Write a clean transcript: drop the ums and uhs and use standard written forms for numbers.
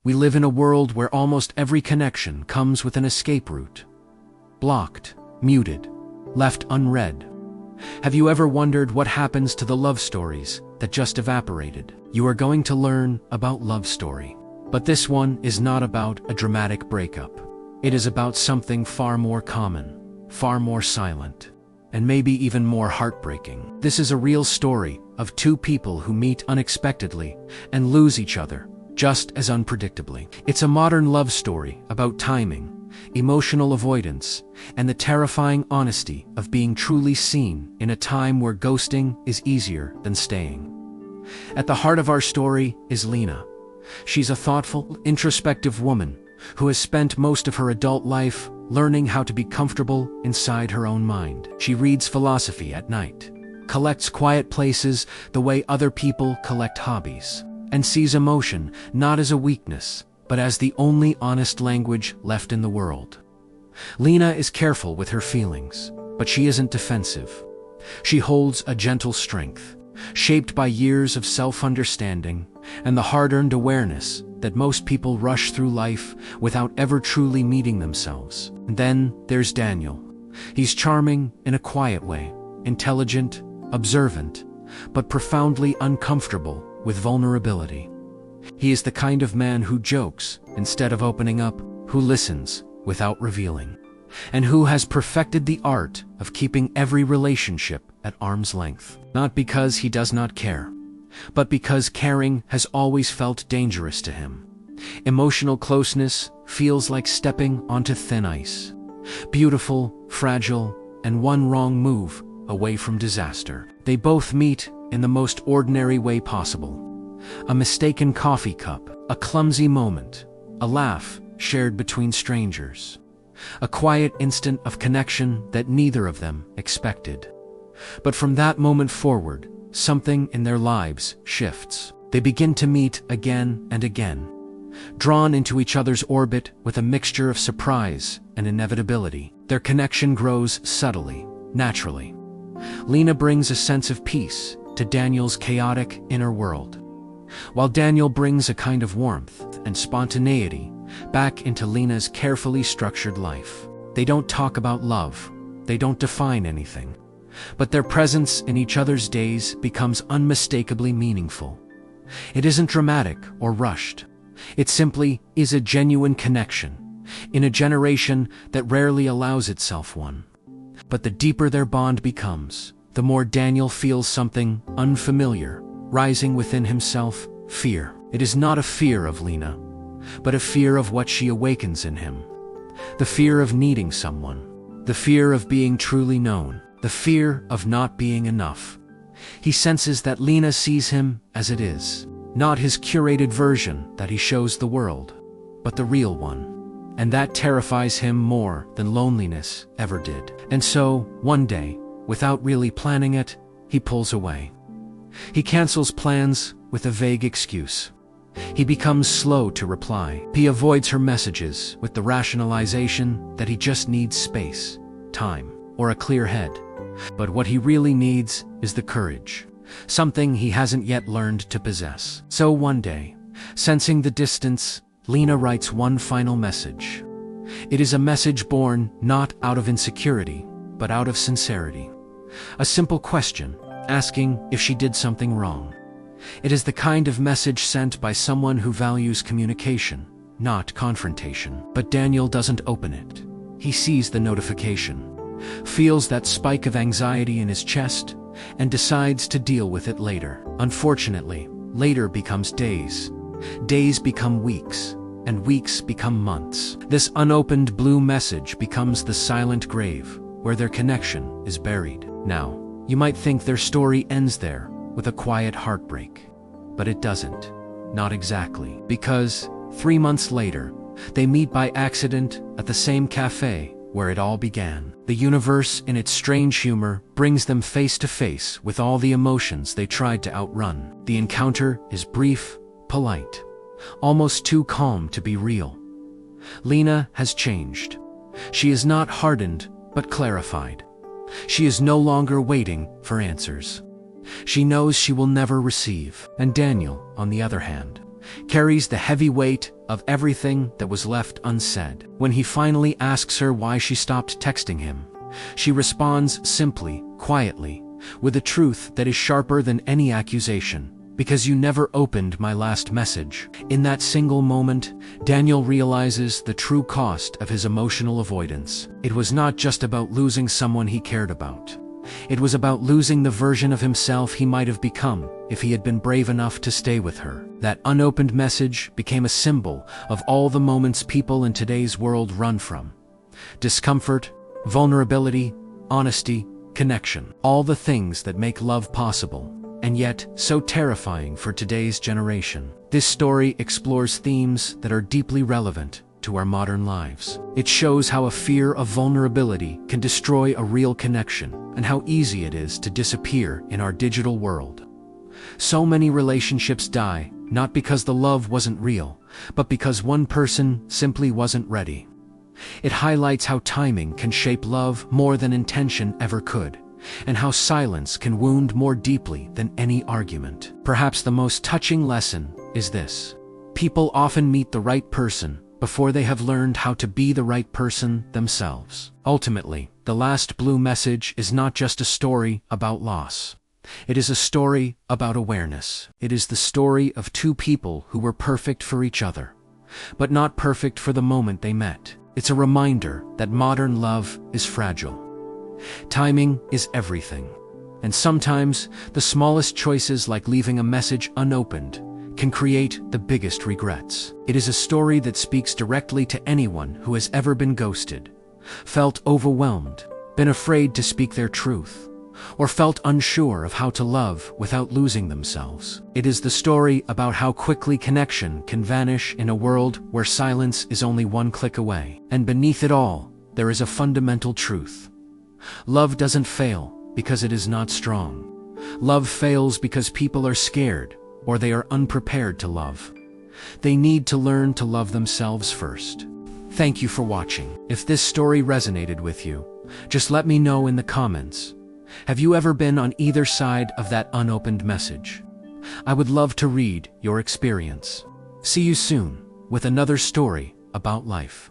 We live in a world where almost every connection comes with an escape route. Blocked, muted, left unread. Have you ever wondered what happens to the love stories that just evaporated? You are going to learn about love story. But this one is not about a dramatic breakup. It is about something far more common, far more silent, and maybe even more heartbreaking. This is a real story of two people who meet unexpectedly and lose each other just as unpredictably. It's a modern love story about timing, emotional avoidance, and the terrifying honesty of being truly seen in a time where ghosting is easier than staying. At the heart of our story is Lina. She's a thoughtful, introspective woman who has spent most of her adult life learning how to be comfortable inside her own mind. She reads philosophy at night, collects quiet places the way other people collect hobbies, and sees emotion not as a weakness, but as the only honest language left in the world. Lina is careful with her feelings, but she isn't defensive. She holds a gentle strength, shaped by years of self-understanding and the hard-earned awareness that most people rush through life without ever truly meeting themselves. And then there's Daniel. He's charming in a quiet way, intelligent, observant, but profoundly uncomfortable with vulnerability. He is the kind of man who jokes instead of opening up, who listens without revealing, and who has perfected the art of keeping every relationship at arm's length. Not because he does not care, but because caring has always felt dangerous to him. Emotional closeness feels like stepping onto thin ice, beautiful, fragile, and one wrong move away from disaster. They both meet in the most ordinary way possible. A mistaken coffee cup, a clumsy moment, a laugh shared between strangers, a quiet instant of connection that neither of them expected. But from that moment forward, something in their lives shifts. They begin to meet again and again, drawn into each other's orbit with a mixture of surprise and inevitability. Their connection grows subtly, naturally. Lina brings a sense of peace to Daniel's chaotic inner world, while Daniel brings a kind of warmth and spontaneity back into Lina's carefully structured life. They don't talk about love, they don't define anything, but their presence in each other's days becomes unmistakably meaningful. It isn't dramatic or rushed. It simply is a genuine connection, in a generation that rarely allows itself one. But the deeper their bond becomes, the more Daniel feels something unfamiliar rising within himself: fear. It is not a fear of Lina, but a fear of what she awakens in him. The fear of needing someone, the fear of being truly known, the fear of not being enough. He senses that Lina sees him as it is, not his curated version that he shows the world, but the real one. And that terrifies him more than loneliness ever did. And so, one day, without really planning it, he pulls away. He cancels plans with a vague excuse. He becomes slow to reply. He avoids her messages with the rationalization that he just needs space, time, or a clear head. But what he really needs is the courage, something he hasn't yet learned to possess. So one day, sensing the distance, Lina writes one final message. It is a message born not out of insecurity, but out of sincerity. A simple question, asking if she did something wrong. It is the kind of message sent by someone who values communication, not confrontation. But Daniel doesn't open it. He sees the notification, feels that spike of anxiety in his chest, and decides to deal with it later. Unfortunately, later becomes days. Days become weeks, and weeks become months. This unopened blue message becomes the silent grave where their connection is buried. Now, you might think their story ends there, with a quiet heartbreak. But it doesn't. Not exactly. Because 3 months later, they meet by accident at the same cafe where it all began. The universe, in its strange humor, brings them face to face with all the emotions they tried to outrun. The encounter is brief, polite, almost too calm to be real. Lina has changed. She is not hardened, but clarified. She is no longer waiting for answers. She knows she will never receive. And Daniel, on the other hand, carries the heavy weight of everything that was left unsaid. When he finally asks her why she stopped texting him, she responds simply, quietly, with a truth that is sharper than any accusation. Because you never opened my last message. In that single moment, Daniel realizes the true cost of his emotional avoidance. It was not just about losing someone he cared about. It was about losing the version of himself he might have become if he had been brave enough to stay with her. That unopened message became a symbol of all the moments people in today's world run from. Discomfort, vulnerability, honesty, connection. All the things that make love possible, and yet so terrifying for today's generation. This story explores themes that are deeply relevant to our modern lives. It shows how a fear of vulnerability can destroy a real connection, and how easy it is to disappear in our digital world. So many relationships die, not because the love wasn't real, but because one person simply wasn't ready. It highlights how timing can shape love more than intention ever could, and how silence can wound more deeply than any argument. Perhaps the most touching lesson is this: people often meet the right person before they have learned how to be the right person themselves. Ultimately, the last blue message is not just a story about loss. It is a story about awareness. It is the story of two people who were perfect for each other, but not perfect for the moment they met. It's a reminder that modern love is fragile. Timing is everything, and sometimes the smallest choices, like leaving a message unopened, can create the biggest regrets. It is a story that speaks directly to anyone who has ever been ghosted, felt overwhelmed, been afraid to speak their truth, or felt unsure of how to love without losing themselves. It is the story about how quickly connection can vanish in a world where silence is only one click away. And beneath it all, there is a fundamental truth. Love doesn't fail because it is not strong. Love fails because people are scared, or they are unprepared to love. They need to learn to love themselves first. Thank you for watching. If this story resonated with you, just let me know in the comments. Have you ever been on either side of that unopened message? I would love to read your experience. See you soon with another story about life.